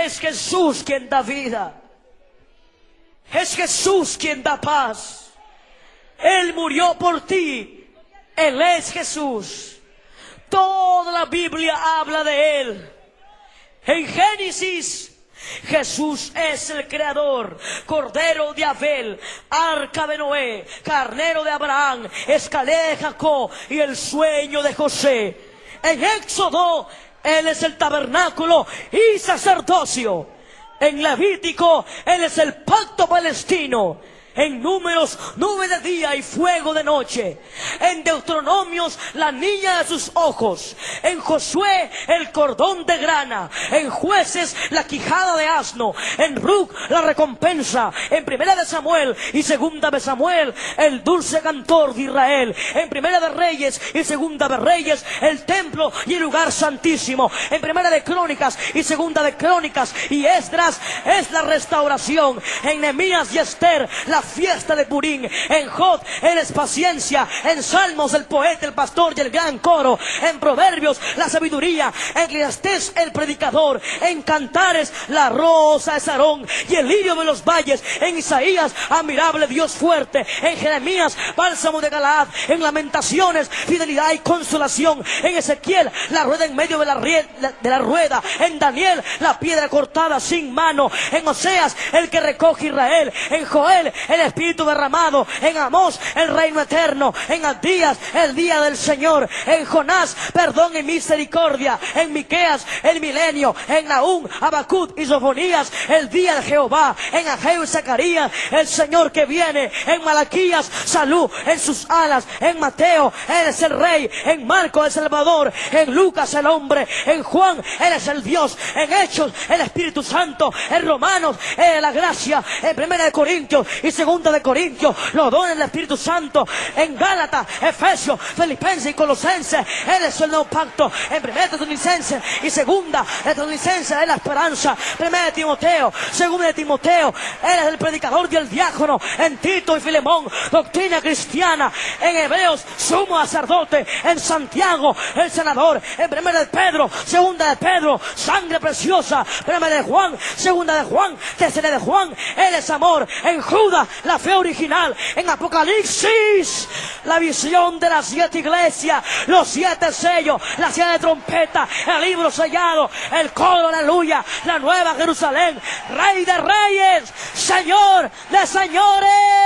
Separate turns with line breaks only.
Es Jesús quien da vida. Es Jesús quien da paz. Él murió por ti. Él es Jesús. Toda la Biblia habla de Él. En Génesis, Jesús es el creador, Cordero de Abel, Arca de Noé, Carnero de Abraham, Escalera de Jacob y el sueño de José. En Éxodo, Él es el tabernáculo y sacerdocio. En Levítico, Él es el pacto palestino. En Números, nube de día y fuego de noche. En Deuteronomios, la niña de sus ojos. En Josué, el cordón de grana. En Jueces, la quijada de asno. En Ruc, la recompensa. En Primera de Samuel y Segunda de Samuel, el dulce cantor de Israel. En Primera de Reyes y Segunda de Reyes, el templo y el lugar santísimo. En Primera de Crónicas y Segunda de Crónicas y Esdras es la restauración. En Nehemías y Esther, la fiesta de Purim. En Job, Él es paciencia. En Salmos, el poeta, el pastor y el gran coro. En Proverbios, la sabiduría. En Eclesiastés, el predicador. En Cantares, la rosa de Sarón y el lirio de los valles. En Isaías, admirable Dios fuerte. En Jeremías, bálsamo de Galaad. En Lamentaciones, fidelidad y consolación. En Ezequiel, la rueda en medio de la rueda. En Daniel, la piedra cortada sin mano. En Oseas, el que recoge Israel. En Joel, el Espíritu derramado. En Amós, el reino eterno. En Abdías, el día del Señor. En Jonás, perdón y misericordia. En Miqueas, el milenio. En Nahum, Habacuc y Sofonías, el día de Jehová. En Ageo y Zacarías, el Señor que viene. En Malaquías, salud en sus alas. En Mateo, Él es el Rey. En Marcos, el Salvador. En Lucas, el hombre. En Juan, Él es el Dios. En Hechos, el Espíritu Santo. En Romanos, Él es la gracia. En Primera de Corintios y Segunda de Corintios, los dones del Espíritu Santo. En Gálatas, Efesios, Filipenses y Colosenses, Él es el nuevo pacto. En Primera de Tesalonicenses y Segunda de Tesalonicenses es la esperanza. Primera de Timoteo, Segunda de Timoteo, Él es el predicador y el diácono. En Tito y Filemón, doctrina cristiana. En Hebreos, sumo sacerdote. En Santiago, el senador. En Primera de Pedro, Segunda de Pedro, sangre preciosa. Primera de Juan, Segunda de Juan, Tercera de Juan, Él es amor. En Judas, la fe original. En Apocalipsis, la visión de las 7 iglesias, los 7 sellos, las 7 trompetas, el libro sellado, el coro, aleluya, la nueva Jerusalén, Rey de reyes, Señor de señores.